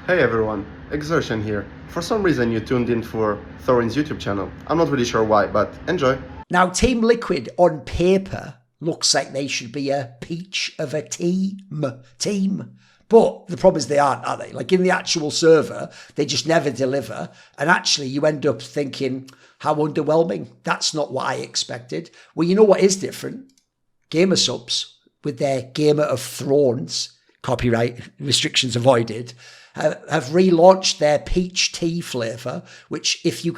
Hey everyone, Exertion here. For some reason you tuned in for Thorin's YouTube channel. I'm not really sure why, but enjoy. Now, Team Liquid on paper looks like they should be a peach of a team. But the problem is they aren't, are they? Like in the actual server, they just never deliver. And actually you end up thinking, how underwhelming. That's not what I expected. Well, you know what is different? Gamer subs with their Gamer of Thrones, copyright restrictions avoided, have relaunched their peach tea flavour, which if you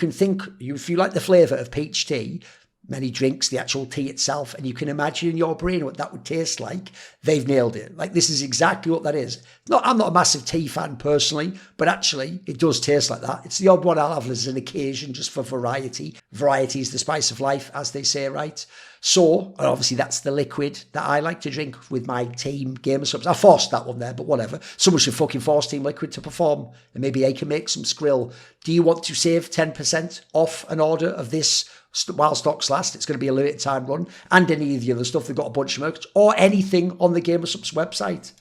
like the flavour of peach tea, many drinks, the actual tea itself, and you can imagine in your brain what that would taste like, they've nailed it. Like this is exactly what that is. I'm not a massive tea fan personally, but actually it does taste like that. It's the odd one I'll have as an occasion just for variety. Variety is the spice of life, as they say, right? So, and obviously that's the liquid that I like to drink with my team Gamer Subs. I forced that one there, but whatever. Someone should fucking force Team Liquid to perform, and maybe they can make some skrill. Do you want to save 10% off an order of this while stocks last? It's going to be a limited time run, and any of the other stuff. They've got a bunch of merch or anything on the Gamer Subs website.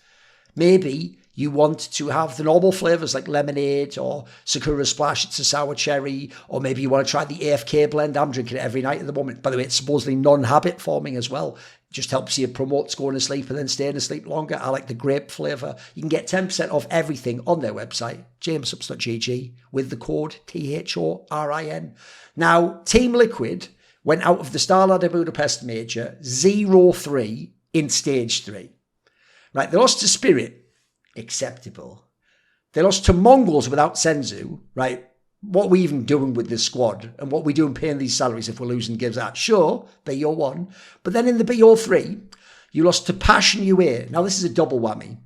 Maybe you want to have the normal flavours like lemonade or Sakura Splash, it's a sour cherry, or maybe you want to try the AFK blend. I'm drinking it every night at the moment. By the way, it's supposedly non-habit forming as well. It just helps you promote going to sleep and then staying asleep longer. I like the grape flavour. You can get 10% off everything on their website, jamesubs.gg, with the code THORIN. Now, Team Liquid went out of the Starladder Budapest Major 0-3 in Stage 3. Right, they lost to Spirit. Acceptable. They lost to Mongols without Senzu, right? What are we even doing with this squad? And what are we doing paying these salaries if we're losing gives out? Sure, BO1. But then in the BO3, you lost to Passion UA. Now, this is a double whammy.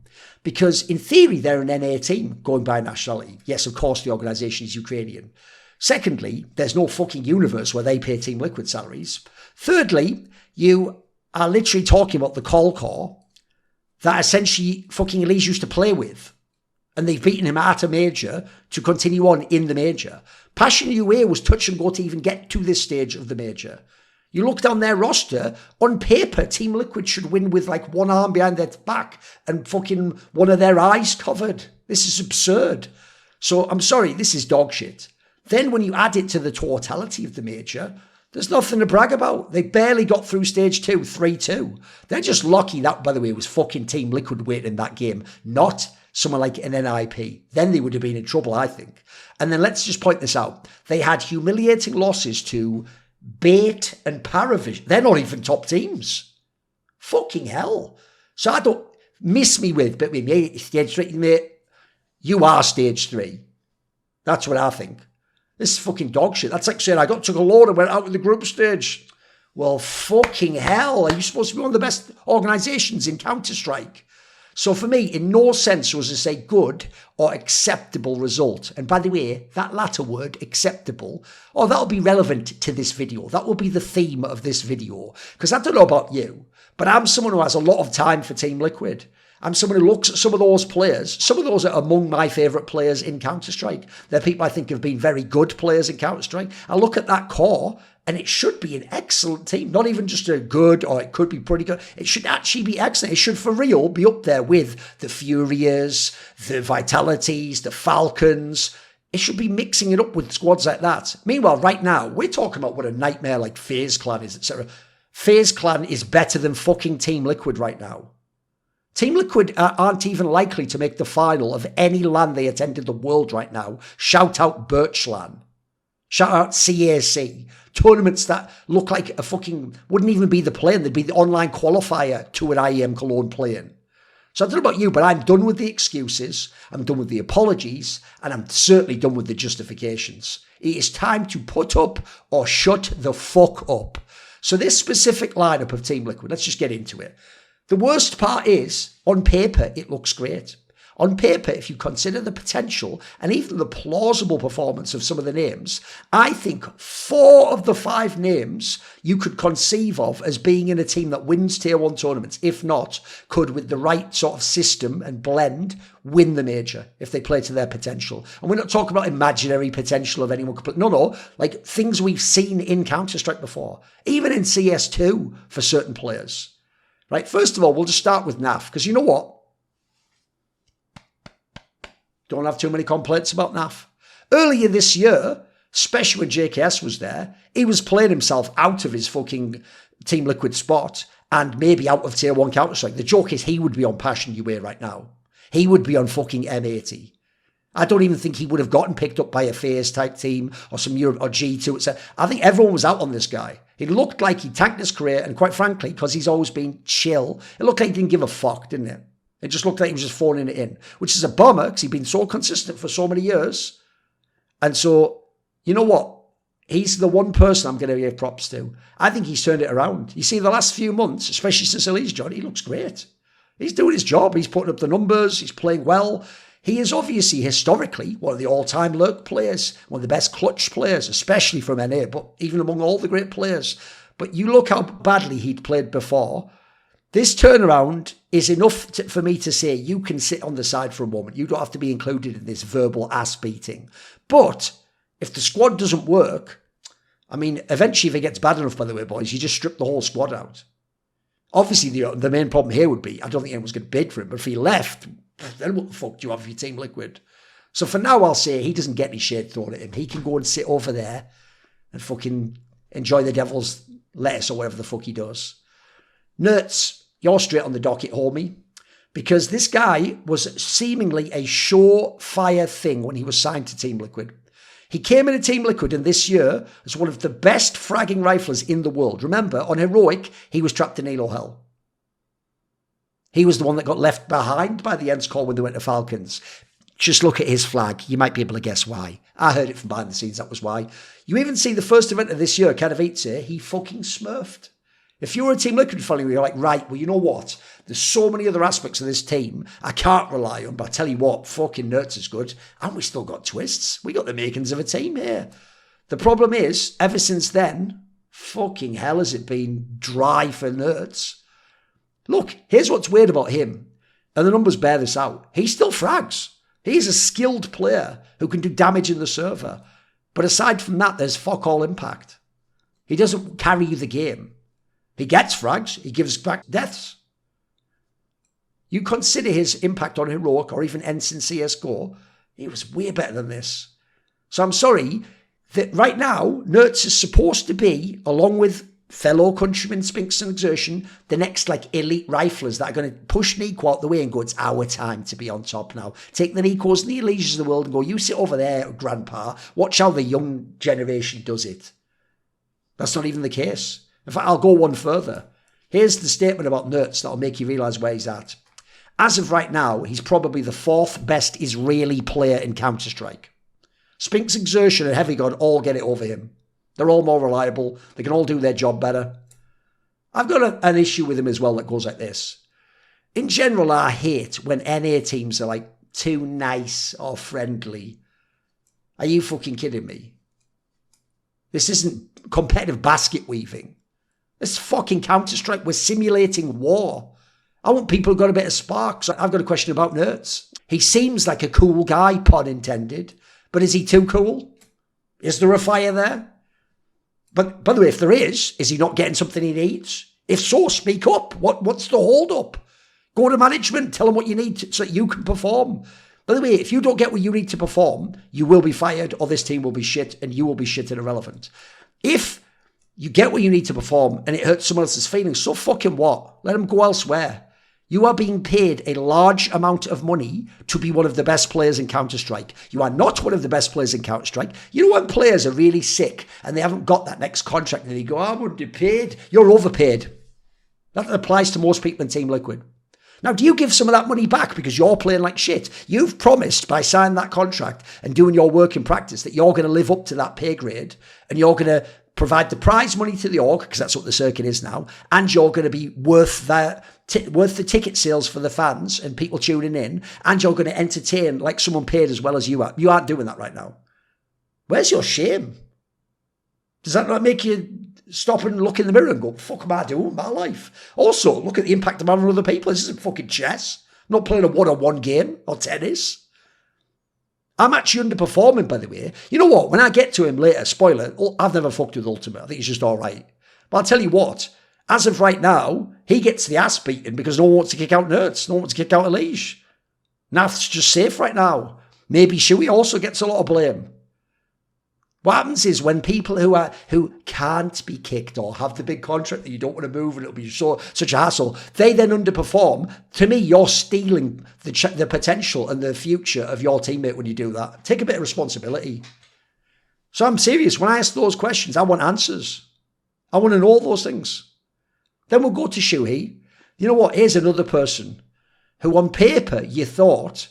Because in theory, they're an NA team going by nationality. Yes, of course, the organisation is Ukrainian. Secondly, there's no fucking universe where they pay Team Liquid salaries. Thirdly, you are literally talking about the call core that essentially fucking Elise used to play with. And they've beaten him at a major to continue on in the major. Passion UA was touch and go to even get to this stage of the major. You look down their roster, on paper, Team Liquid should win with like one arm behind their back and fucking one of their eyes covered. This is absurd. So I'm sorry, this is dog shit. Then when you add it to the totality of the major, there's nothing to brag about. They barely got through stage 2, 3-2. They're just lucky that, by the way, was fucking Team Liquid weight in that game, not someone like an NIP. Then they would have been in trouble, I think. And then let's just point this out. They had humiliating losses to Bait and Paravision. They're not even top teams. Fucking hell. So I don't miss me with, but with me, stage 3, mate, you are stage 3. That's what I think. This is fucking dog shit. That's like saying I took a load and went out in the group stage. Well, fucking hell. Are you supposed to be one of the best organisations in Counter-Strike? So for me, in no sense was to say good or acceptable result. And by the way, that latter word, acceptable, that'll be relevant to this video. That will be the theme of this video. Because I don't know about you, but I'm someone who has a lot of time for Team Liquid. I'm someone who looks at some of those players. Some of those are among my favourite players in Counter-Strike. They're people I think have been very good players in Counter-Strike. I look at that core and it should be an excellent team. Not even just a good, or it could be pretty good. It should actually be excellent. It should for real be up there with the Furias, the Vitalities, the Falcons. It should be mixing it up with squads like that. Meanwhile, right now, we're talking about what a nightmare like FaZe Clan is, etc. FaZe Clan is better than fucking Team Liquid right now. Team Liquid aren't even likely to make the final of any LAN they attend in the world right now. Shout out Birchland. Shout out CAC. Tournaments that look like a fucking, wouldn't even be the playing. They'd be the online qualifier to an IEM Cologne playing. So I don't know about you, but I'm done with the excuses. I'm done with the apologies. And I'm certainly done with the justifications. It is time to put up or shut the fuck up. So this specific lineup of Team Liquid, let's just get into it. The worst part is, on paper, it looks great. On paper, if you consider the potential and even the plausible performance of some of the names, I think 4 of the 5 names you could conceive of as being in a team that wins Tier 1 tournaments, if not, could, with the right sort of system and blend, win the major if they play to their potential. And we're not talking about imaginary potential of anyone. No, like things we've seen in Counter-Strike before, even in CS2 for certain players. Right, first of all, we'll just start with NAF, because you know what? Don't have too many complaints about NAF. Earlier this year, especially when JKS was there, he was playing himself out of his fucking Team Liquid spot and maybe out of Tier 1 Counter-Strike. The joke is he would be on Passion UA right now. He would be on fucking M80. I don't even think he would have gotten picked up by a FaZe type team or some Europe or G2. I think everyone was out on this guy. He looked like he tanked his career, and quite frankly, because he's always been chill, it looked like he didn't give a fuck, didn't it? It just looked like he was just phoning it in, which is a bummer because he'd been so consistent for so many years. And so, you know what? He's the one person I'm going to give props to. I think he's turned it around. You see, the last few months, especially since Elise joined, he looks great. He's doing his job. He's putting up the numbers. He's playing well. He is obviously historically one of the all-time lurk players, one of the best clutch players, especially from NA, but even among all the great players. But you look how badly he'd played before. This turnaround is enough for me to say you can sit on the side for a moment. You don't have to be included in this verbal ass beating. But if the squad doesn't work, I mean, eventually if it gets bad enough, by the way, boys, you just strip the whole squad out. Obviously, the main problem here would be, I don't think anyone's going to bid for him, but if he left, then what the fuck do you have for your Team Liquid? So for now, I'll say he doesn't get any shade thrown at him. He can go and sit over there and fucking enjoy the devil's lettuce or whatever the fuck he does. Nerds, you're straight on the docket, homie, because this guy was seemingly a surefire thing when he was signed to Team Liquid. He came into Team Liquid and this year as one of the best fragging riflers in the world. Remember, on Heroic, he was trapped in Elo Hell. He was the one that got left behind by the Ents call when they went to Falcons. Just look at his flag. You might be able to guess why. I heard it from behind the scenes. That was why. You even see the first event of this year, Katowice, he fucking smurfed. If you were a Team Liquid follower, you're like, right, well, you know what? There's so many other aspects of this team I can't rely on, but I tell you what, fucking Nerds is good. And we still got twists. We got the makings of a team here. The problem is, ever since then, fucking hell has it been dry for Nerds. Look, here's what's weird about him, and the numbers bear this out. He still frags. He's a skilled player who can do damage in the server. But aside from that, there's fuck all impact. He doesn't carry you the game. He gets frags. He gives back deaths. You consider his impact on Heroic or even Ensign CS2, he was way better than this. So I'm sorry that right now, Nerds is supposed to be, along with fellow countrymen, Spinks and Exertion, the next like elite riflers that are going to push Nico out the way and go, it's our time to be on top now. Take the Nicos and the Elisias of the world and go, you sit over there, grandpa. Watch how the young generation does it. That's not even the case. In fact, I'll go one further. Here's the statement about Nerds that'll make you realise where he's at. As of right now, he's probably the fourth best Israeli player in Counter-Strike. Spinks, Exertion and Heavy God all get it over him. They're all more reliable. They can all do their job better. I've got an issue with him as well that goes like this. In general, I hate when NA teams are like too nice or friendly. Are you fucking kidding me? This isn't competitive basket weaving. This is fucking Counter-Strike. We're simulating war. I want people who've got a bit of spark. So I've got a question about Nerds. He seems like a cool guy, pun intended. But is he too cool? Is there a fire there? But by the way, if there is he not getting something he needs? If so, speak up. What's the hold up? Go to management, tell them what you need so that you can perform. By the way, if you don't get what you need to perform, you will be fired or this team will be shit and you will be shit and irrelevant. If you get what you need to perform and it hurts someone else's feelings, so fucking what? Let them go elsewhere. You are being paid a large amount of money to be one of the best players in Counter-Strike. You are not one of the best players in Counter-Strike. You know when players are really sick and they haven't got that next contract and they go, I'm underpaid. You're overpaid. That applies to most people in Team Liquid. Now, do you give some of that money back because you're playing like shit? You've promised by signing that contract and doing your work in practice that you're going to live up to that pay grade and you're going to provide the prize money to the org, because that's what the circuit is now, and you're going to be worth the ticket sales for the fans and people tuning in, and you're going to entertain like someone paid as well as you are. You aren't doing that right now. Where's your shame? Does that not make you stop and look in the mirror and go, fuck am I doing with my life? Also, look at the impact I'm having on other people. This isn't fucking chess. I'm not playing a one-on-one game or tennis. I'm actually underperforming, by the way. You know what? When I get to him later, spoiler, I've never fucked with Ultimate. I think he's just all right. But I'll tell you what, as of right now, he gets the ass beaten because no one wants to kick out Nerds. No one wants to kick out Elige. Naf's just safe right now. Maybe Shuey also gets a lot of blame. What happens is when people who can't be kicked or have the big contract that you don't want to move and it'll be such a hassle, they then underperform. To me, you're stealing the potential and the future of your teammate when you do that. Take a bit of responsibility. So I'm serious. When I ask those questions, I want answers. I want to know all those things. Then we'll go to Shuey. You know what? Here's another person who on paper you thought,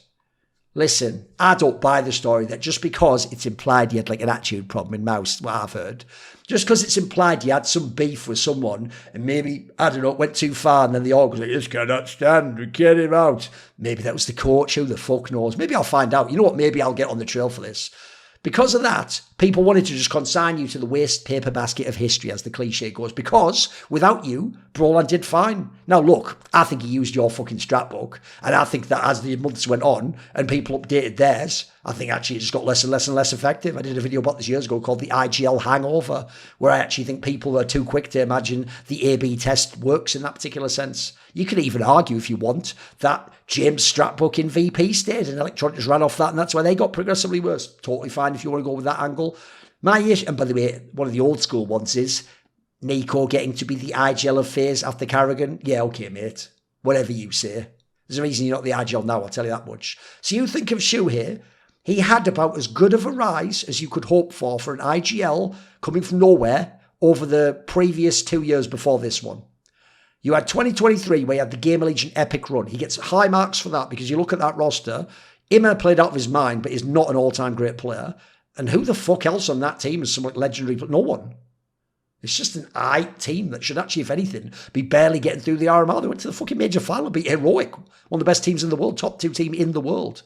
listen, I don't buy the story that just because it's implied you had like an attitude problem in Mouse, what I've heard, just because it's implied you had some beef with someone and maybe, I don't know, it went too far and then the org was like, this cannot stand, we get him out. Maybe that was the coach, who the fuck knows? Maybe I'll find out. You know what? Maybe I'll get on the trail for this. Because of that, people wanted to just consign you to the waste paper basket of history, as the cliche goes, because without you, Brolan did fine. Now, look, I think he used your fucking strat book, and I think that as the months went on and people updated theirs, I think actually it just got less and less and less effective. I did a video about this years ago called the IGL Hangover, where I actually think people are too quick to imagine the A/B test works in that particular sense. You could even argue, if you want, that James' strat book in VP stayed and Electronic just ran off that, and that's why they got progressively worse. Totally fine if you want to go with that angle. My issue, and by the way, one of the old school ones is Nico getting to be the IGL of FaZe after Carrigan. Yeah, okay, mate. Whatever you say. There's a reason you're not the IGL now, I'll tell you that much. So you think of Shu here, he had about as good of a rise as you could hope for an IGL coming from nowhere over the previous 2 years before this one. You had 2023 where you had the Game Allegiant epic run. He gets high marks for that because you look at that roster, Immer played out of his mind, but is not an all-time great player. And who the fuck else on that team is somewhat legendary? But no one. It's just an aight team that should actually, if anything, be barely getting through the RMR. They went to the fucking major final, beat Heroic, one of the best teams in the world, top 2 team in the world.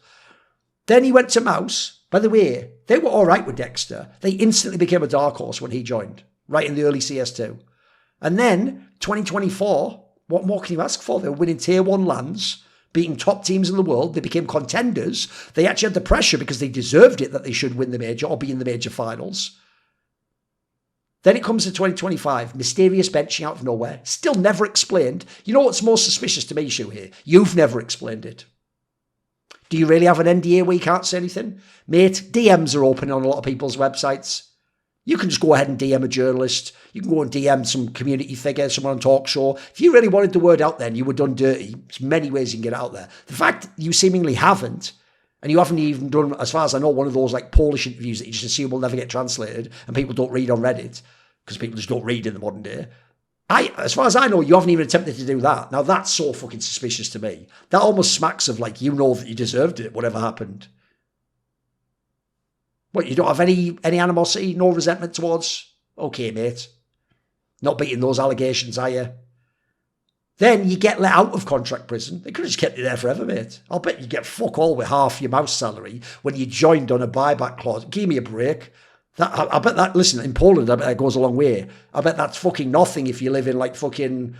Then he went to Mouse. By the way, they were all right with Dexter. They instantly became a dark horse when he joined, right in the early CS2. And then 2024, what more can you ask for? They were winning tier 1 lands, beating top teams in the world. They became contenders. They actually had the pressure because they deserved it that they should win the major or be in the major finals. Then it comes to 2025, mysterious benching out of nowhere, still never explained. You know what's more suspicious to me, Shu, here? You've never explained it. Do you really have an NDA where you can't say anything? Mate, DMs are open on a lot of people's websites. You can just go ahead and DM a journalist. You can go and DM some community figure, someone on talk show. If you really wanted the word out there and you were done dirty, there's many ways you can get it out there. The fact you seemingly haven't, and you haven't even done, as far as I know, one of those like Polish interviews that you just assume will never get translated and people don't read on Reddit because people just don't read in the modern day. As far as I know, you haven't even attempted to do that. Now that's so fucking suspicious to me. That almost smacks of like, you know that you deserved it, whatever happened. What, you don't have any animosity, no resentment towards? Okay, mate. Not beating those allegations, are you? Then you get let out of contract prison. They could have just kept you there forever, mate. I'll bet you get fuck all with half your Mouse salary when you joined on a buyback clause. Give me a break. I bet that, listen, in Poland, I bet that goes a long way. I bet that's fucking nothing if you live in like fucking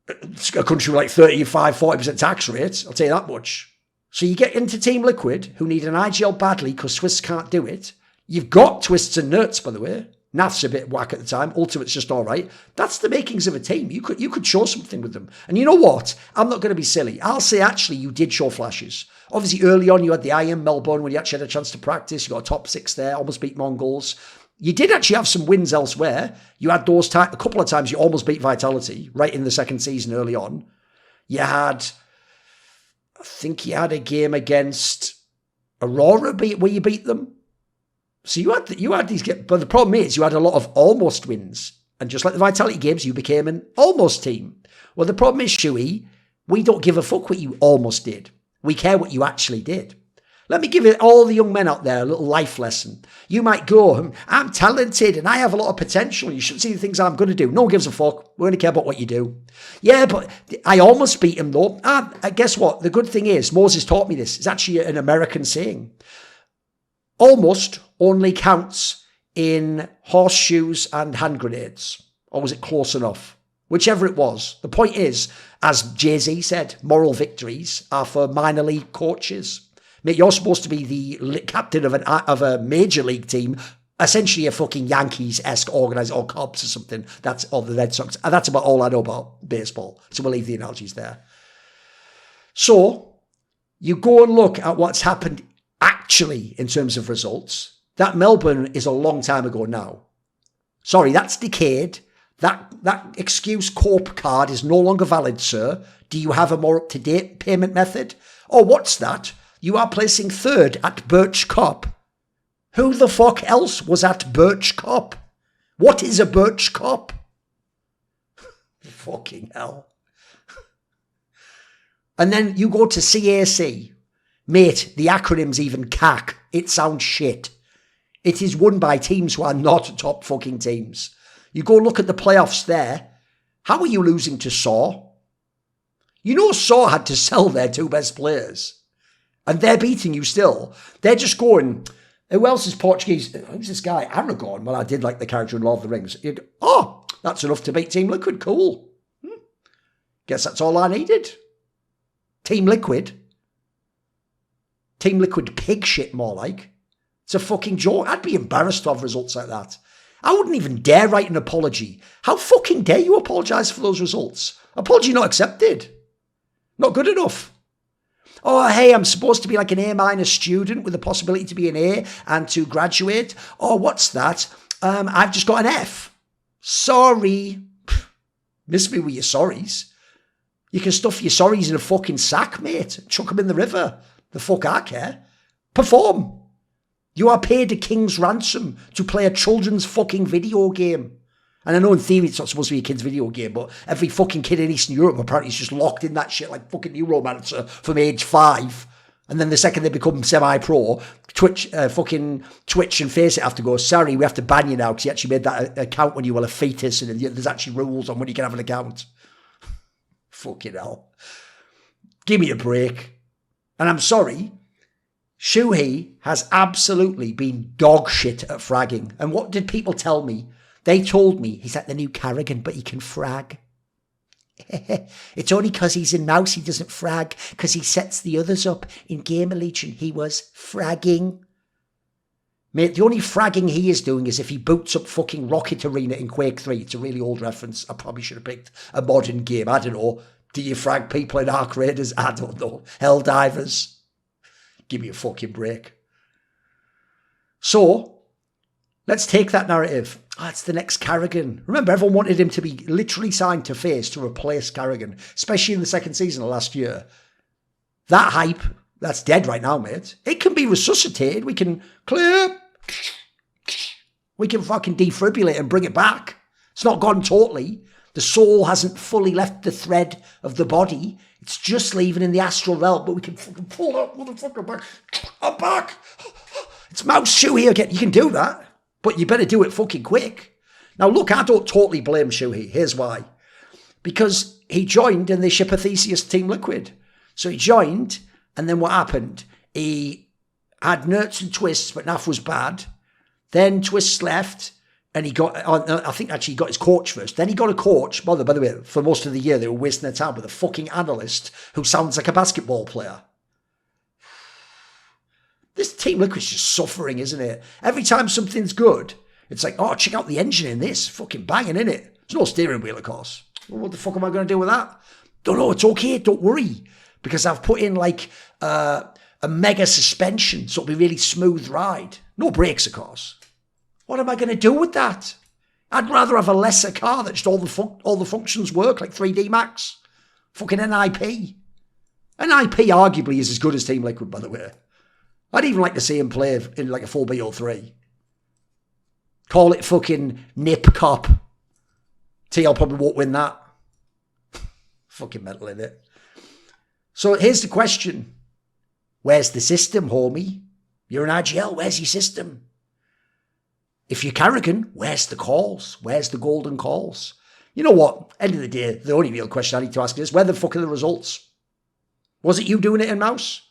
a country with like 35-40% tax rates. I'll tell you that much. So you get into Team Liquid, who need an IGL badly because Twists can't do it. You've got Twists and Nerds, by the way. Nath's a bit whack at the time. Ultimate's just all right. That's the makings of a team. You could show something with them. And you know what? I'm not going to be silly. I'll say actually you did show flashes. Obviously early on you had the IM Melbourne when you actually had a chance to practice. You got a top 6 there, almost beat Mongols. You did actually have some wins elsewhere. You had those a couple of times you almost beat Vitality right in the second season early on. You had... I think you had a game against Aurora where you beat them. So you had these games, but the problem is you had a lot of almost wins. And just like the Vitality games, you became an almost team. Well, the problem is, Shuey, we don't give a fuck what you almost did. We care what you actually did. Let me give all the young men out there a little life lesson. You might go, I'm talented and I have a lot of potential. You should see the things I'm going to do. No one gives a fuck. We only care about what you do. Yeah, but I almost beat him though. Guess what? The good thing is, Moses taught me this. It's actually an American saying. Almost only counts in horseshoes and hand grenades. Or was it close enough? Whichever it was. The point is, as Jay-Z said, moral victories are for minor league coaches. Mate, you're supposed to be the captain of a major league team, essentially a fucking Yankees-esque organizer or Cubs or something. Or the Red Sox. And that's about all I know about baseball. So we'll leave the analogies there. So you go and look at what's happened actually, in terms of results, that Melbourne is a long time ago now. Sorry, that's decayed. That excuse corp card is no longer valid, sir. Do you have a more up-to-date payment method? Oh, what's that? You are placing third at Birch Cop. Who the fuck else was at Birch Cop? What is a Birch Cop? Fucking hell. And then you go to CAC. Mate, the acronym's even CAC. It sounds shit. It is won by teams who are not top fucking teams. You go look at the playoffs there. How are you losing to SAW? You know SAW had to sell their two best players. And they're beating you still. They're just going, who else is Portuguese? Who's this guy? Aragorn. Well, I did like the character in Lord of the Rings. Oh, that's enough to beat Team Liquid. Cool. Guess that's all I needed. Team Liquid. Team Liquid pig shit, more like. It's a fucking joke. I'd be embarrassed to have results like that. I wouldn't even dare write an apology. How fucking dare you apologise for those results? Apology not accepted. Not good enough. Oh, hey, I'm supposed to be like an A- student with the possibility to be an A and to graduate. Oh, what's that? I've just got an F. Sorry. Miss me with your sorries. You can stuff your sorries in a fucking sack, mate. Chuck them in the river. The fuck I care. Perform. You are paid a king's ransom to play a children's fucking video game. And I know in theory it's not supposed to be a kid's video game, but every fucking kid in Eastern Europe apparently is just locked in that shit like fucking Neuromancer from age 5. And then the second they become semi-pro, Twitch and Faceit have to go, sorry, we have to ban you now because you actually made that account when you were a fetus and there's actually rules on when you can have an account. Fucking hell. Give me a break. And I'm sorry, Shuhei has absolutely been dog shit at fragging. And what did people tell me? They told me he's like the new Carrigan, but he can frag. It's only because he's in Mouse he doesn't frag, because he sets the others up. In Gamer Legion, he was fragging. Mate, the only fragging he is doing is if he boots up fucking Rocket Arena in Quake 3. It's a really old reference. I probably should have picked a modern game. I don't know. Do you frag people in Ark Raiders? I don't know. Helldivers? Give me a fucking break. So, let's take that narrative. It's the next Carrigan. Remember, everyone wanted him to be literally signed to FaZe to replace Carrigan, especially in the second season of last year. That hype, that's dead right now, mate. It can be resuscitated. We can clip. We can fucking defibrillate and bring it back. It's not gone totally. The soul hasn't fully left the thread of the body. It's just leaving in the astral realm, but we can fucking pull that motherfucker back. I'm back. It's Mouse Shuhei again. You can do that, but you better do it fucking quick. Now, look, I don't totally blame Shuhei. Here's why. Because he joined and they ship a Theseus Team Liquid. So he joined, and then what happened? He had Nerds and Twists, but Naf was bad. Then Twists left. And he got, I think actually he got his coach first. Then he got a coach. By the way, for most of the year, they were wasting their time with a fucking analyst who sounds like a basketball player. This Team Liquid's just suffering, isn't it? Every time something's good, it's like, oh, check out the engine in this. Fucking banging, innit? There's no steering wheel, of course. Well, what the fuck am I going to do with that? Don't know, it's okay, don't worry. Because I've put in like a mega suspension, so it'll be really smooth ride. No brakes, of course. What am I going to do with that? I'd rather have a lesser car that just all the functions work, like 3D Max. Fucking NIP. NIP arguably is as good as Team Liquid, by the way. I'd even like to see him play in like a full BO3. Call it fucking Nip Cop. TL probably won't win that. Fucking mental, innit? So here's the question. Where's the system, homie? You're an IGL, where's your system? If you're Carrigan, where's the calls? Where's the golden calls? You know what? End of the day, the only real question I need to ask is, where the fuck are the results? Was it you doing it in Mouse?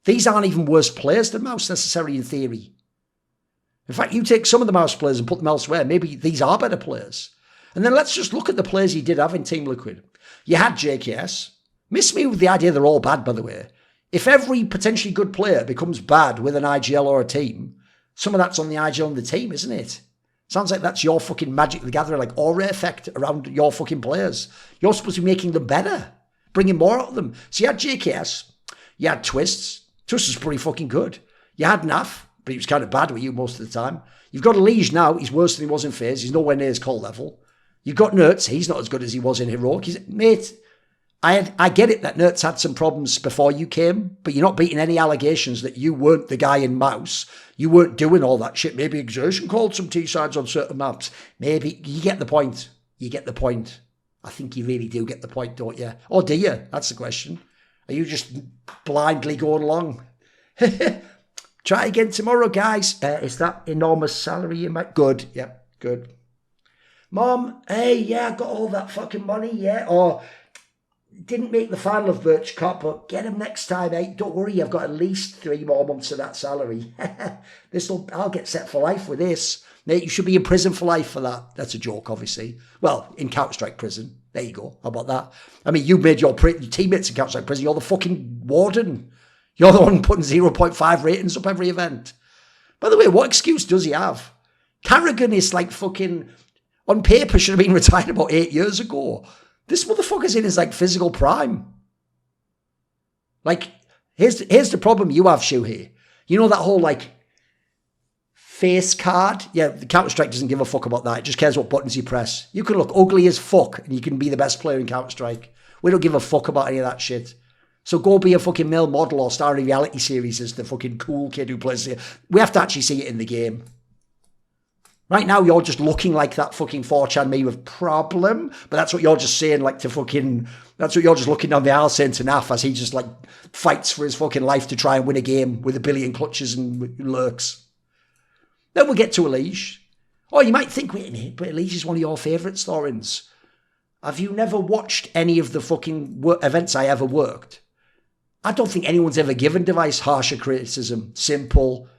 These aren't even worse players than Mouse necessarily in theory. In fact, you take some of the Mouse players and put them elsewhere. Maybe these are better players. And then let's just look at the players he did have in Team Liquid. You had JKS. Miss me with the idea they're all bad, by the way. If every potentially good player becomes bad with an IGL or a team, some of that's on the IGL and the team, isn't it? Sounds like that's your fucking Magic the Gathering, like aura effect around your fucking players. You're supposed to be making them better, bringing more out of them. So you had JKS, you had Twists, Twist was pretty fucking good. You had Naff, but he was kind of bad with you most of the time. You've got Elige now. He's worse than he was in FaZe. He's nowhere near his call level. You've got Nertz. He's not as good as he was in Heroic. Mate, I get it that Nertz had some problems before you came, but you're not beating any allegations that you weren't the guy in Mouse. You weren't doing all that shit. Maybe Exertion called some T-sides on certain maps. Maybe. You get the point. You get the point. I think you really do get the point, don't you? Or do you? That's the question. Are you just blindly going along? Try again tomorrow, guys. Is that enormous salary you might? Good. Yeah, good. Mom, hey, yeah, I got all that fucking money, yeah. Or didn't make the final of Birch Cup, but get him next time, eh? Don't worry, I've got at least 3 more months of that salary. I'll get set for life with this. Mate, you should be in prison for life for that. That's a joke, obviously. Well, in Counter-Strike prison. There you go. How about that? I mean, you made your teammates in Counter-Strike prison. You're the fucking warden. You're the one putting 0.5 ratings up every event. By the way, what excuse does he have? Carrigan is like fucking, on paper, should have been retired about 8 years ago. This motherfucker's in his like physical prime. Like, here's the problem you have, Shuhei. You know that whole like face card? Yeah, the Counter-Strike doesn't give a fuck about that. It just cares what buttons you press. You can look ugly as fuck and you can be the best player in Counter-Strike. We don't give a fuck about any of that shit. So go be a fucking male model or star in a reality series as the fucking cool kid who plays it. We have to actually see it in the game. Right now, you're just looking like that fucking 4chan meme of problem, but that's what you're just saying, like to fucking, that's what you're just looking down the aisle saying to Naff as he just like fights for his fucking life to try and win a game with a billion clutches and lurks. Then we'll get to Elige. Oh, you might think, wait a minute, but Elige is one of your favourites, Thoorins. Have you never watched any of the fucking events I ever worked? I don't think anyone's ever given Device harsher criticism. Simple.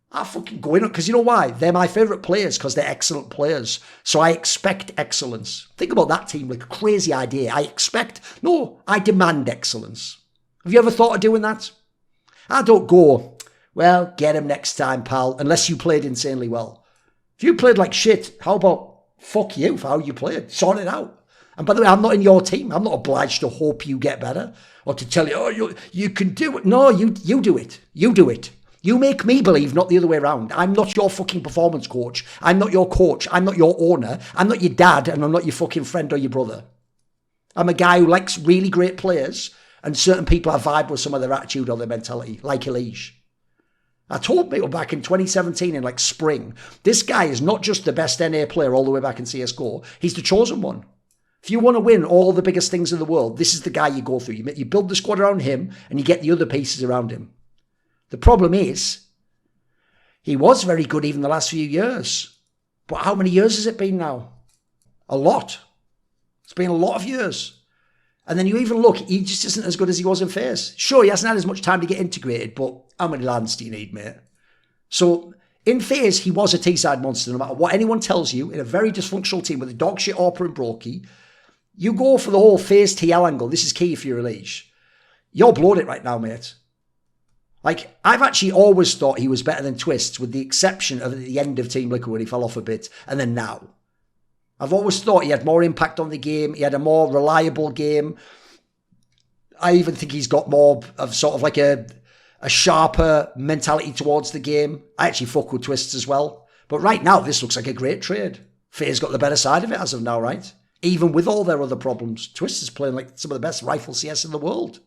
I fucking go in it because you know why? They're my favourite players because they're excellent players. So I expect excellence. Think about that team, like a crazy idea. I demand excellence. Have you ever thought of doing that? I don't go, well, get him next time, pal, unless you played insanely well. If you played like shit, how about fuck you for how you played? Sort it out. And by the way, I'm not in your team. I'm not obliged to hope you get better or to tell you, oh, you can do it. No, you do it. You do it. You make me believe, not the other way around. I'm not your fucking performance coach. I'm not your coach. I'm not your owner. I'm not your dad, and I'm not your fucking friend or your brother. I'm a guy who likes really great players, and certain people I vibe with some of their attitude or their mentality, like Elige. I told people back in 2017 in like spring, this guy is not just the best NA player all the way back in CS2. He's the chosen one. If you want to win all the biggest things in the world, this is the guy you go through. You build the squad around him, and you get the other pieces around him. The problem is, he was very good even the last few years. But how many years has it been now? A lot. It's been a lot of years. And then you even look, he just isn't as good as he was in FaZe. Sure, he hasn't had as much time to get integrated, but how many lands do you need, mate? So in FaZe, he was a T-side monster. No matter what anyone tells you, in a very dysfunctional team with a dog shit Orpa and Brokey, you go for the whole FaZe TL angle. This is key if you're Elige. You're blowing it right now, mate. Like, I've actually always thought he was better than Twists, with the exception of at the end of Team Liquid when he fell off a bit, and then now. I've always thought he had more impact on the game. He had a more reliable game. I even think he's got more of sort of like a sharper mentality towards the game. I actually fuck with Twists as well. But right now, this looks like a great trade. FaZe got the better side of it as of now, right? Even with all their other problems. Twists is playing like some of the best rifle CS in the world.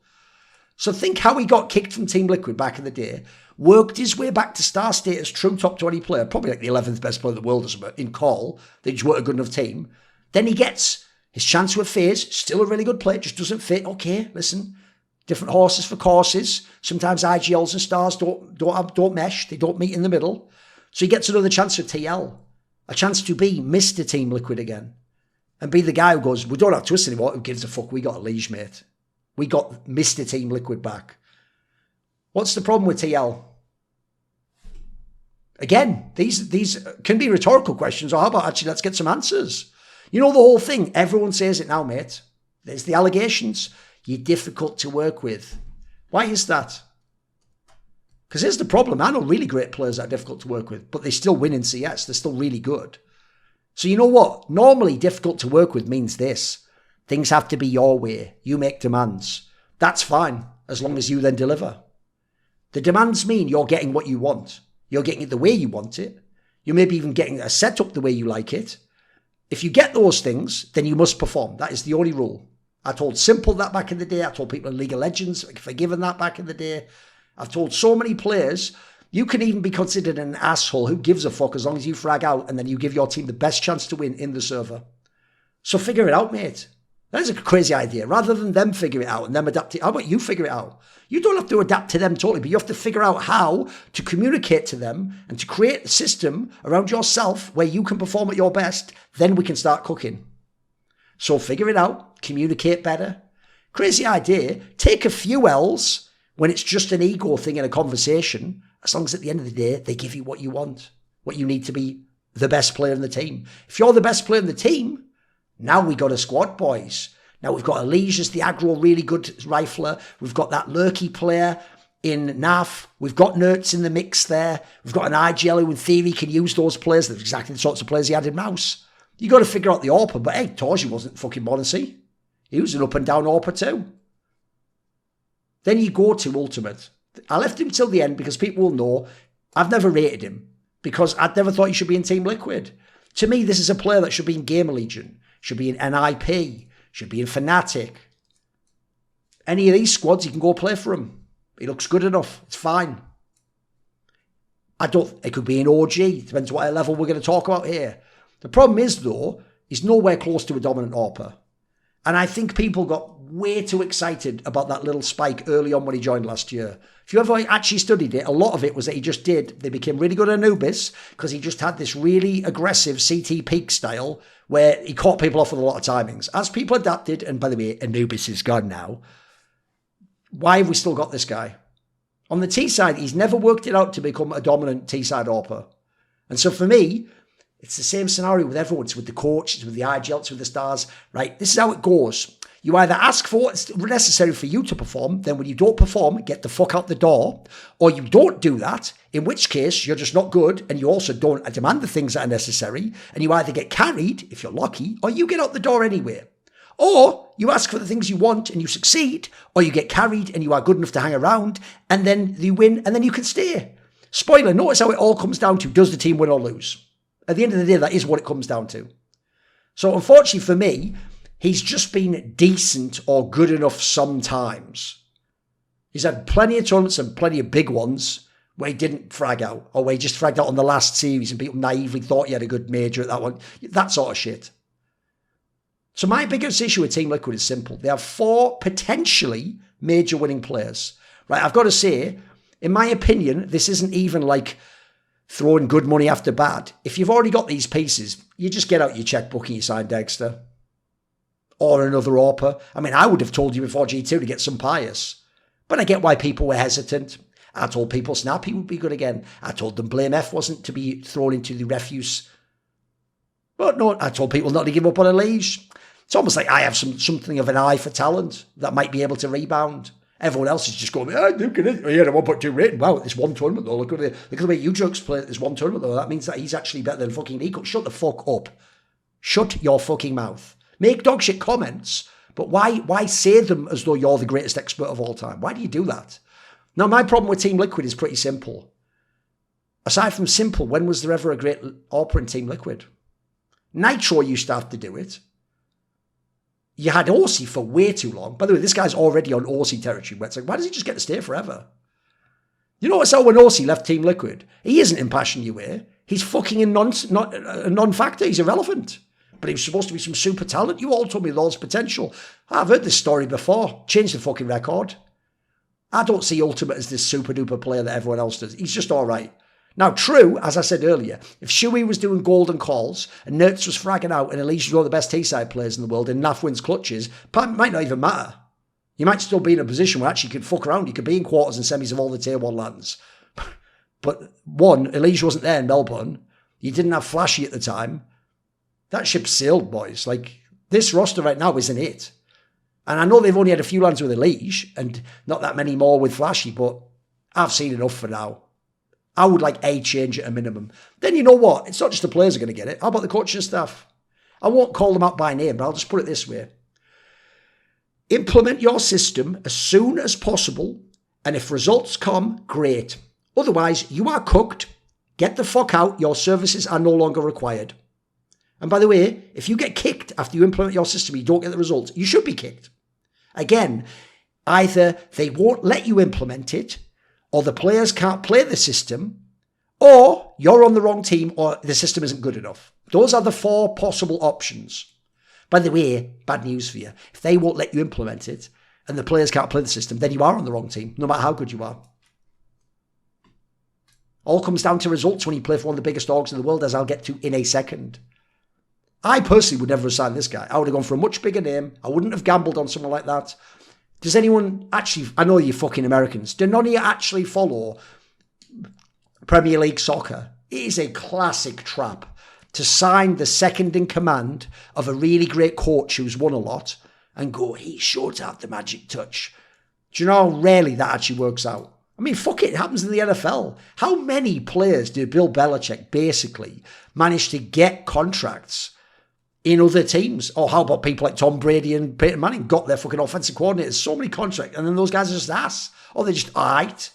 So think how he got kicked from Team Liquid back in the day, worked his way back to star status, true top 20 player, probably like the 11th best player in the world or something, in call. They just weren't a good enough team. Then he gets his chance with FaZe, still a really good player, just doesn't fit. Okay, listen, different horses for courses. Sometimes IGLs and stars don't mesh, they don't meet in the middle. So he gets another chance with TL, a chance to be Mr. Team Liquid again, and be the guy who goes, we don't have Twist anymore, who gives a fuck, we got Elige, mate. We got Mr. Team Liquid back. What's the problem with TL? Again, these can be rhetorical questions, or how about actually let's get some answers? You know the whole thing, everyone says it now, mate. There's the allegations. You're difficult to work with. Why is that? Because here's the problem. I know really great players that are difficult to work with, but they still win in CS. They're still really good. So you know what? Normally difficult to work with means this. Things have to be your way. You make demands. That's fine, as long as you then deliver. The demands mean you're getting what you want. You're getting it the way you want it. You're maybe even getting a setup the way you like it. If you get those things, then you must perform. That is the only rule. I told Simple that back in the day. I told people in League of Legends, Forgiven that back in the day. I've told so many players, you can even be considered an asshole. Who gives a fuck as long as you frag out and then you give your team the best chance to win in the server. So figure it out, mate. That is a crazy idea. Rather than them figure it out and them adapt it, how about you figure it out? You don't have to adapt to them totally, but you have to figure out how to communicate to them and to create a system around yourself where you can perform at your best. Then we can start cooking. So figure it out, communicate better. Crazy idea. Take a few L's when it's just an ego thing in a conversation, as long as at the end of the day, they give you what you want, what you need to be the best player in the team. If you're the best player in the team, now we got a squad, boys. Now we've got Elijah's the aggro, really good rifler. We've got that lurky player in NAF. We've got Nerds in the mix there. We've got an IGL who in theory can use those players. That's exactly the sorts of players he had in Mouse. You got to figure out the AWPer, but hey, Torji wasn't fucking Bonacy. He was an up and down AWPer too. Then you go to Ultimate. I left him till the end because people will know I've never rated him because I'd never thought he should be in Team Liquid. To me, this is a player that should be in Gamer Legion. Should be in NIP, should be in Fnatic. Any of these squads, you can go play for him. He looks good enough. It's fine. It could be in OG. Depends what level we're going to talk about here. The problem is, though, he's nowhere close to a dominant AWPer. And I think people got way too excited about that little spike early on when he joined last year. If you ever actually studied it, a lot of it was that they became really good at Anubis because he just had this really aggressive CT peak style where he caught people off with a lot of timings. As people adapted, and by the way, Anubis is gone now, why have we still got this guy? On the T side, he's never worked it out to become a dominant T side AWPer. And so for me, it's the same scenario with everyone. It's with the coach, it's with the IGL, it's with the stars, right? This is how it goes. You either ask for what's necessary for you to perform, then when you don't perform, get the fuck out the door, or you don't do that, in which case you're just not good, and you also don't demand the things that are necessary, and you either get carried, if you're lucky, or you get out the door anyway. Or you ask for the things you want and you succeed, or you get carried and you are good enough to hang around, and then you win, and then you can stay. Spoiler, notice how it all comes down to, does the team win or lose? At the end of the day, that is what it comes down to. So unfortunately for me, he's just been decent or good enough sometimes. He's had plenty of tournaments and plenty of big ones where he didn't frag out, or where he just fragged out on the last series and people naively thought he had a good major at that one. That sort of shit. So my biggest issue with Team Liquid is simple. They have 4 potentially major winning players. Right, I've got to say, in my opinion, this isn't even like throwing good money after bad. If you've already got these pieces, you just get out your checkbook and you sign Dexter. Or another AWPer. I mean, I would have told you before G2 to get some Pious. But I get why people were hesitant. I told people Snappy would be good again. I told them Blame F wasn't to be thrown into the refuse. But no, I told people not to give up on a Liege. It's almost like I have something of an eye for talent that might be able to rebound. Everyone else is just going, look at it. He had a 1.2 rating. Wow, this one tournament though. Look at the way you jokes play at this one tournament though. That means that he's actually better than fucking Nico. Shut the fuck up. Shut your fucking mouth. Make dog shit comments, but why say them as though you're the greatest expert of all time? Why do you do that? Now, my problem with Team Liquid is pretty simple. Aside from simple, when was there ever a great AWPer in Team Liquid? Nitro used to have to do it. You had Aussie for way too long. By the way, this guy's already on Aussie territory. Where it's like, why does he just get to stay forever? You notice how when Aussie left Team Liquid, he isn't in Passion UA. He's fucking a non-factor. He's irrelevant. But he was supposed to be some super talent. You all told me Lord's potential. I've heard this story before. Change the fucking record. I don't see Ultimate as this super duper player that everyone else does. He's just all right. Now, true, as I said earlier, if Shui was doing golden calls and Nertz was fragging out and Elise was one of the best T-side players in the world and NAF wins clutches, it might not even matter. You might still be in a position where actually you could fuck around. You could be in quarters and semis of all the tier 1 lands. But one, Elise wasn't there in Melbourne. You didn't have Flashy at the time. That ship sailed, boys. Like, this roster right now isn't it. And I know they've only had a few lands with Elige and not that many more with Flashy, but I've seen enough for now. I would like a change at a minimum. Then you know what? It's not just the players are going to get it. How about the coaching and staff? I won't call them out by name, but I'll just put it this way. Implement your system as soon as possible And if results come, great. Otherwise, you are cooked. Get the fuck out. Your services are no longer required. And by the way, if you get kicked after you implement your system, you don't get the results, you should be kicked. Again, either they won't let you implement it, or the players can't play the system, or you're on the wrong team, or the system isn't good enough. Those are the 4 possible options. By the way, bad news for you. If they won't let you implement it, and the players can't play the system, then you are on the wrong team, no matter how good you are. All comes down to results when you play for one of the biggest orgs in the world, as I'll get to in a second. I personally would never have signed this guy. I would have gone for a much bigger name. I wouldn't have gambled on someone like that. Does anyone actually, I know you fucking Americans, do none of you actually follow Premier League soccer? It is a classic trap to sign the second in command of a really great coach who's won a lot and go, he showed out the magic touch. Do you know how rarely that actually works out? I mean, fuck it happens in the NFL. How many players did Bill Belichick basically manage to get contracts in other teams? Or how about people like Tom Brady and Peyton Manning got their fucking offensive coordinators? So many contracts, and then those guys are just ass. Or they're just aight,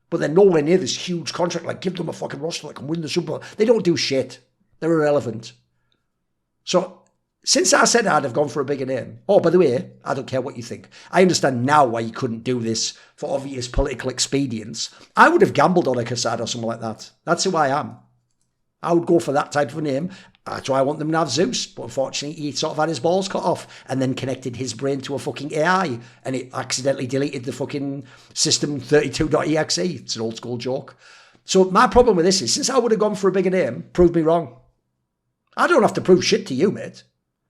but they're nowhere near this huge contract. Like, give them a fucking roster that can win the Super Bowl. They don't do shit. They're irrelevant. So, since I said I'd have gone for a bigger name, oh, by the way, I don't care what you think. I understand now why you couldn't do this for obvious political expedience. I would have gambled on a Casado or something like that. That's who I am. I would go for that type of a name. That's why I want them to have Zeus. But unfortunately, he sort of had his balls cut off and then connected his brain to a fucking AI. And it accidentally deleted the fucking system 32.exe. It's an old school joke. So my problem with this is, since I would have gone for a bigger name, prove me wrong. I don't have to prove shit to you, mate.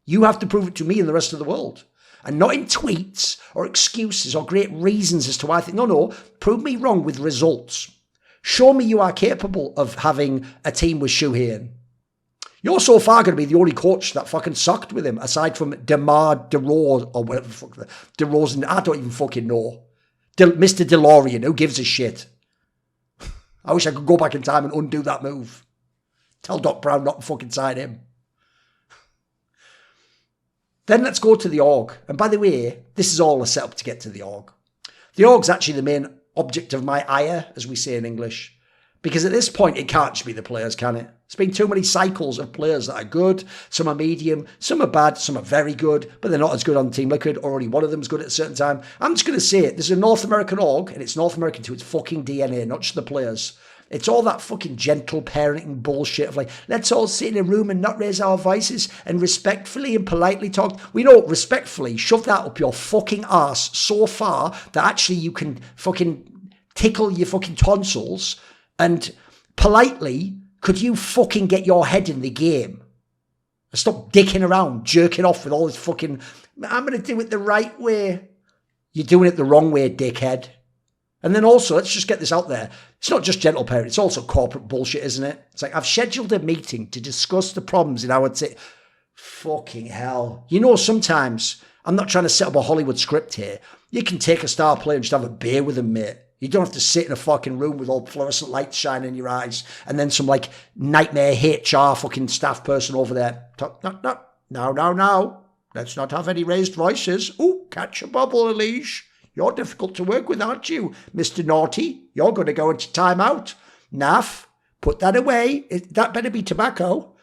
You have to prove it to me and the rest of the world. And not in tweets or excuses or great reasons as to why I think, no, prove me wrong with results. Show me you are capable of having a team with Shuhain. You're so far going to be the only coach that fucking sucked with him, aside from DeMar DeRozan, or whatever the fuck, DeRozan, I don't even fucking know. Mr. DeLorean, who gives a shit? I wish I could go back in time and undo that move. Tell Doc Brown not to fucking sign him. Then let's go to the org. And by the way, this is all a setup to get to the org. The org's actually the main object of my ire, as we say in English. Because at this point, it can't just be the players, can it? It's been too many cycles of players that are good. Some are medium, some are bad, some are very good, but they're not as good on Team Liquid, or only one of them's good at a certain time. I'm just going to say it. There's a North American org, and it's North American to its fucking DNA, not just the players. It's all that fucking gentle parenting bullshit of like, let's all sit in a room and not raise our voices and respectfully and politely talk. We know, respectfully, shove that up your fucking arse so far that actually you can fucking tickle your fucking tonsils, and politely, could you fucking get your head in the game? Stop dicking around, jerking off with all this fucking, I'm going to do it the right way. You're doing it the wrong way, dickhead. And then also, let's just get this out there. It's not just gentle parenting, it's also corporate bullshit, isn't it? It's like, I've scheduled a meeting to discuss the problems in our city. Fucking hell. You know, sometimes, I'm not trying to set up a Hollywood script here. You can take a star player and just have a beer with them, mate. You don't have to sit in a fucking room with all fluorescent lights shining in your eyes and then some like nightmare HR fucking staff person over there. No. Let's not have any raised voices. Ooh, catch a bubble, Elise. You're difficult to work with, aren't you, Mr. Naughty? You're going to go into timeout. Naff, put that away. That better be tobacco.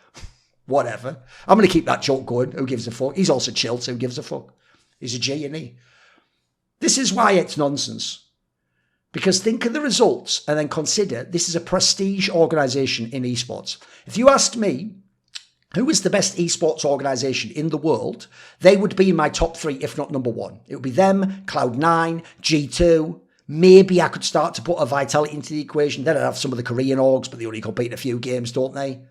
Whatever. I'm going to keep that joke going. Who gives a fuck? He's also chilled, so who gives a fuck? He's a G, isn't he? This is why it's nonsense. Because think of the results and then consider this is a prestige organisation in esports. If you asked me, who is the best esports organisation in the world, they would be in my top 3, if not number 1. It would be them, Cloud9, G2. Maybe I could start to put a Vitality into the equation. Then I'd have some of the Korean orgs, but they only compete in a few games, don't they?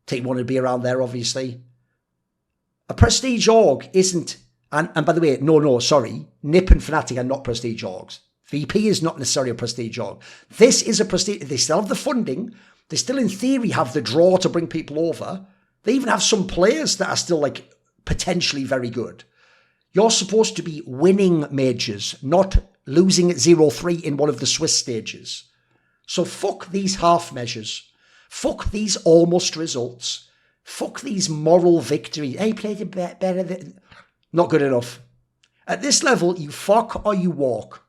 Team 1 would be around there, obviously. A prestige org isn't, and by the way, sorry, Nip and Fnatic are not prestige orgs. VP is not necessarily a prestige org. This is a prestige. They still have the funding. They still, in theory, have the draw to bring people over. They even have some players that are still, like, potentially very good. You're supposed to be winning majors, not losing at 0-3 in one of the Swiss stages. So fuck these half measures. Fuck these almost results. Fuck these moral victories. Hey, played a bit better than... Not good enough. At this level, you fuck or you walk.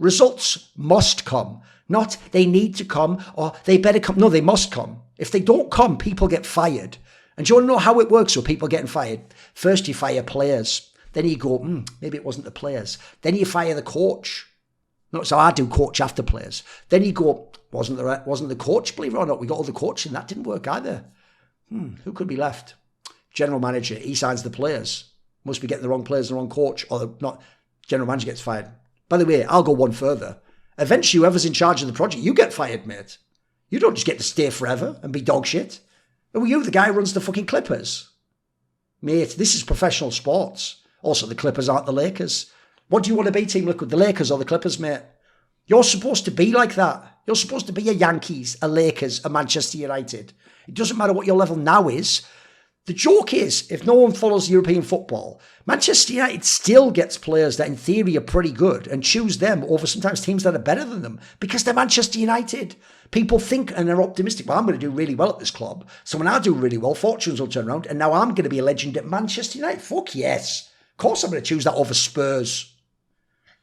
Results must come. Not they need to come or they better come. No, they must come. If they don't come, people get fired. And do you want to know how it works with people getting fired? First, you fire players. Then you go, maybe it wasn't the players. Then you fire the coach. No, so I do coach after players. Then you go, wasn't the coach, believe it or not. We got all the coaching. That didn't work either. Who could be left? General manager. He signs the players. Must be getting the wrong players, the wrong coach. Or not. General manager gets fired. By the way, I'll go one further. Eventually, whoever's in charge of the project, you get fired, mate. You don't just get to stay forever and be dog shit. And you, the guy who runs the fucking Clippers. Mate, this is professional sports. Also, the Clippers aren't the Lakers. What do you want to be, Team Liquid? The Lakers or the Clippers, mate? You're supposed to be like that. You're supposed to be a Yankees, a Lakers, a Manchester United. It doesn't matter what your level now is. The joke is, if no one follows European football, Manchester United still gets players that in theory are pretty good and choose them over sometimes teams that are better than them because they're Manchester United. People think and they're optimistic, well, I'm going to do really well at this club. So when I do really well, fortunes will turn around and now I'm going to be a legend at Manchester United. Fuck yes. Of course I'm going to choose that over Spurs.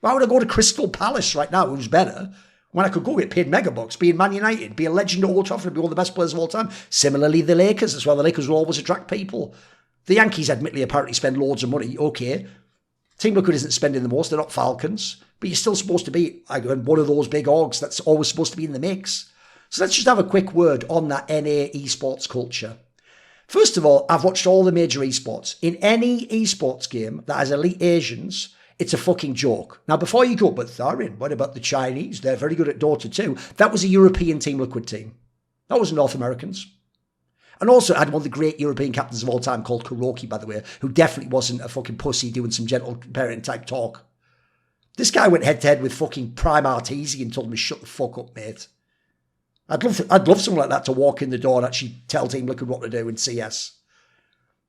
Why would I go to Crystal Palace right now, who's better, when I could go get paid mega bucks, be in Man United, be a legend at Old Trafford, be one of the best players of all time? Similarly, the Lakers as well. The Lakers will always attract people. The Yankees admittedly apparently spend loads of money. Okay. Team Liquid isn't spending the most. They're not Falcons. But you're still supposed to be one of those big orgs that's always supposed to be in the mix. So let's just have a quick word on that NA esports culture. First of all, I've watched all the major esports. In any esports game that has elite Asians, it's a fucking joke. Now, before you go, but Thorin, what about the Chinese? They're very good at Dota too. That was a European Team Liquid team. That was North Americans. And also, I had one of the great European captains of all time called Kuroki, by the way, who definitely wasn't a fucking pussy doing some gentle parenting type talk. This guy went head to head with fucking Prime Arteezy and told him to shut the fuck up, mate. I'd love someone like that to walk in the door and actually tell Team Liquid what to do in CS.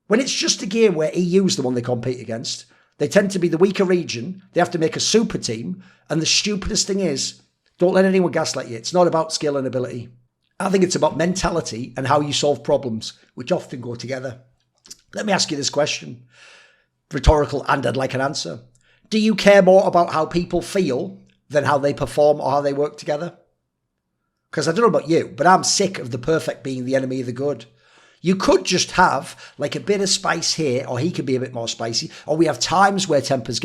When it's just a game where EU's the one they compete against, they tend to be the weaker region. They have to make a super team. And the stupidest thing is, don't let anyone gaslight you. It's not about skill and ability. I think it's about mentality and how you solve problems, which often go together. Let me ask you this question. Rhetorical, and I'd like an answer. Do you care more about how people feel than how they perform or how they work together? Because I don't know about you, but I'm sick of the perfect being the enemy of the good. You could just have like a bit of spice here, or he could be a bit more spicy, or we have times where tempers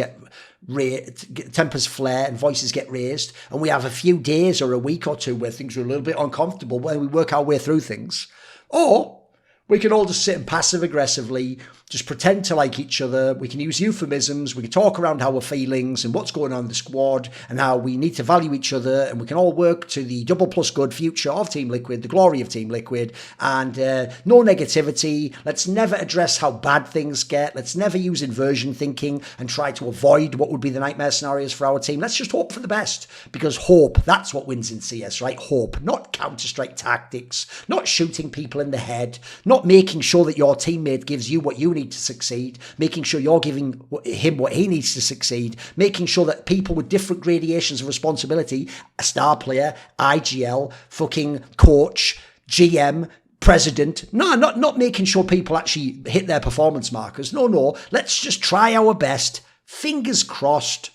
flare and voices get raised, and we have a few days or a week or two where things are a little bit uncomfortable, where we work our way through things. Or we can all just sit and passive-aggressively just pretend to like each other. We can use euphemisms. We can talk around how we're feelings and what's going on in the squad and how we need to value each other. And we can all work to the double plus good future of Team Liquid, the glory of Team Liquid. And no negativity. Let's never address how bad things get. Let's never use inversion thinking and try to avoid what would be the nightmare scenarios for our team. Let's just hope for the best. Because hope, that's what wins in CS, right? Hope, not Counter-Strike tactics, not shooting people in the head, not making sure that your teammate gives you what you need to succeed, making sure you're giving him what he needs to succeed, making sure that people with different gradations of responsibility, a star player, IGL, fucking coach, GM, president, not making sure people actually hit their performance markers. No, let's just try our best. Fingers crossed.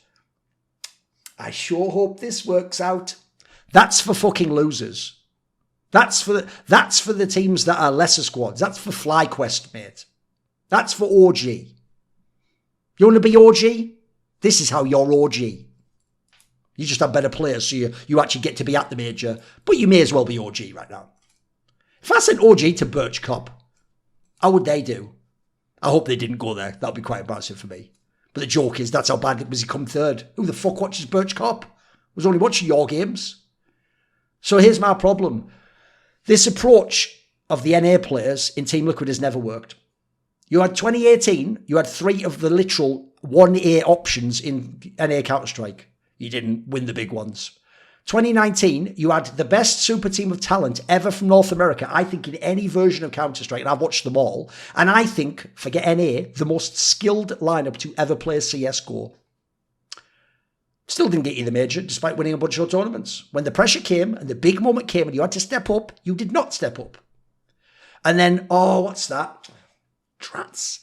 I sure hope this works out. That's for fucking losers. That's for the teams that are lesser squads. That's for FlyQuest, mate. That's for OG. You want to be OG? This is how you're OG. You just have better players, so you actually get to be at the major, but you may as well be OG right now. If I sent OG to Birch Cup, how would they do? I hope they didn't go there. That would be quite embarrassing for me. But the joke is, that's how bad it was he come third. Who the fuck watches Birch Cup? I was only watching your games. So here's my problem. This approach of the NA players in Team Liquid has never worked. You had 2018, you had 3 of the literal 1A options in NA Counter-Strike. You didn't win the big ones. 2019, you had the best super team of talent ever from North America, I think, in any version of Counter-Strike, and I've watched them all. And I think, forget NA, the most skilled lineup to ever play CS2. Still didn't get you the major, despite winning a bunch of tournaments. When the pressure came and the big moment came and you had to step up, you did not step up. And then, what's that? Trats.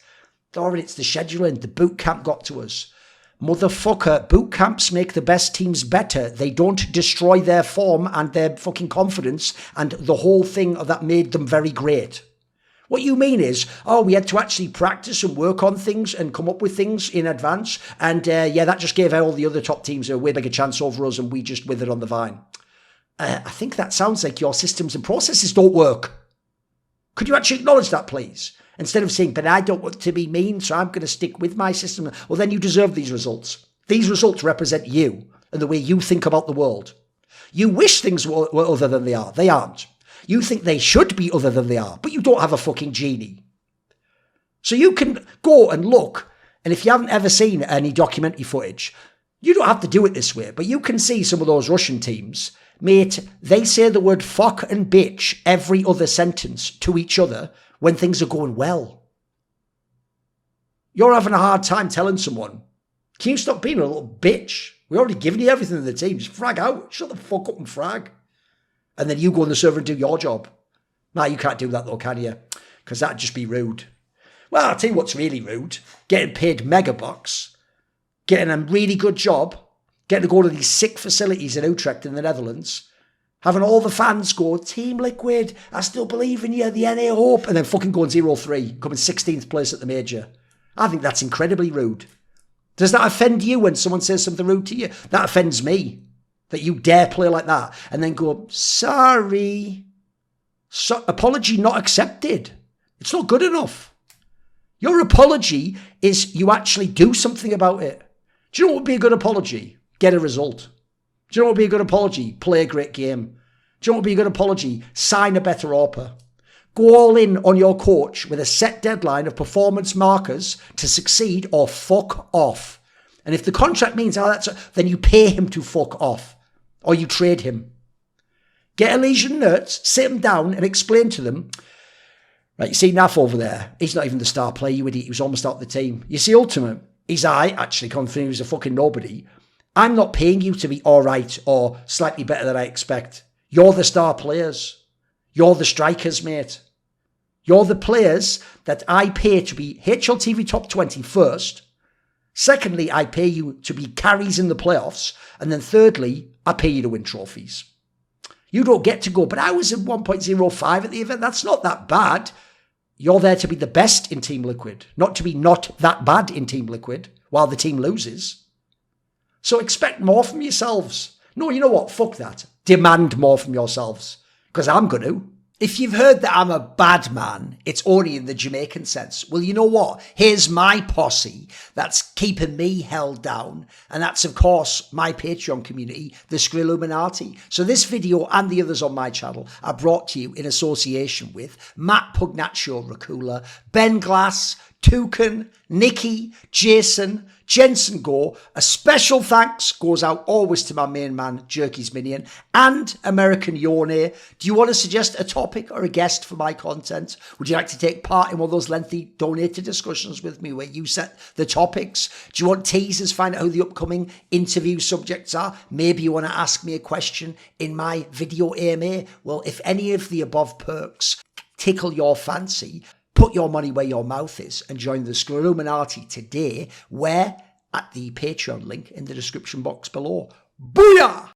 Thorin, it's the scheduling. The boot camp got to us. Motherfucker, boot camps make the best teams better. They don't destroy their form and their fucking confidence and the whole thing that made them very great. What you mean is, oh, we had to actually practice and work on things and come up with things in advance. And yeah, that just gave all the other top teams a way bigger chance over us and we just withered on the vine. I think that sounds like your systems and processes don't work. Could you actually acknowledge that, please? Instead of saying, but I don't want to be mean, so I'm going to stick with my system. Well, then you deserve these results. These results represent you and the way you think about the world. You wish things were other than they are. They aren't. You think they should be other than they are, but you don't have a fucking genie. So you can go and look, and if you haven't ever seen any documentary footage, you don't have to do it this way, but you can see some of those Russian teams, mate, they say the word fuck and bitch every other sentence to each other when things are going well. You're having a hard time telling someone, can you stop being a little bitch? We're already giving you everything in the team. Just frag out. Shut the fuck up and frag. And then you go on the server and do your job. Nah, you can't do that though, can you? Because that'd just be rude. Well, I'll tell you what's really rude. Getting paid megabucks, getting a really good job, getting to go to these sick facilities in Utrecht in the Netherlands, having all the fans go, Team Liquid, I still believe in you, the NA hope, and then fucking going 0-3, coming 16th place at the major. I think that's incredibly rude. Does that offend you when someone says something rude to you? That offends me, that you dare play like that and then go, sorry. Apology not accepted. It's not good enough. Your apology is you actually do something about it. Do you know what would be a good apology? Get a result. Do you know what would be a good apology? Play a great game. Do you know what would be a good apology? Sign a better AWPer. Go all in on your coach with a set deadline of performance markers to succeed or fuck off. And if the contract means then you pay him to fuck off or you trade him. Get Elysian nerds, sit them down and explain to them, right, you see Naf over there, he's not even the star player, you idiot, he was almost out of the team. You see Ultimate, he's actually confident he was a fucking nobody. I'm not paying you to be all right or slightly better than I expect. You're the star players. You're the strikers, mate. You're the players that I pay to be HLTV top 20 first. Secondly, I pay you to be carries in the playoffs. And then thirdly, I pay you to win trophies. You don't get to go, but I was at 1.05 at the event. That's not that bad. You're there to be the best in Team Liquid, not to be not that bad in Team Liquid while the team loses. So expect more from yourselves. No, you know what? Fuck that. Demand more from yourselves. Because I'm going to. If you've heard that I'm a bad man, it's only in the Jamaican sense. Well, you know what? Here's my posse that's keeping me held down. And that's, of course, my Patreon community, the JerCkysMiNi0n. So this video and the others on my channel are brought to you in association with Matt Pugnatio Rajcula, Ben Glass, Thooorin, Nicky, Jasun, Jensen Goh. A special thanks goes out always to my main man, JerCkysMiNi0n and AmericanYone. Do you want to suggest a topic or a guest for my content? Would you like to take part in one of those lengthy donated discussions with me where you set the topics? Do you want teasers, find out who the upcoming interview subjects are? Maybe you want to ask me a question in my video AMA? Well, if any of the above perks tickle your fancy, put your money where your mouth is and join the JerCkysMiNi0n today, where at the Patreon link in the description box below. Booyah!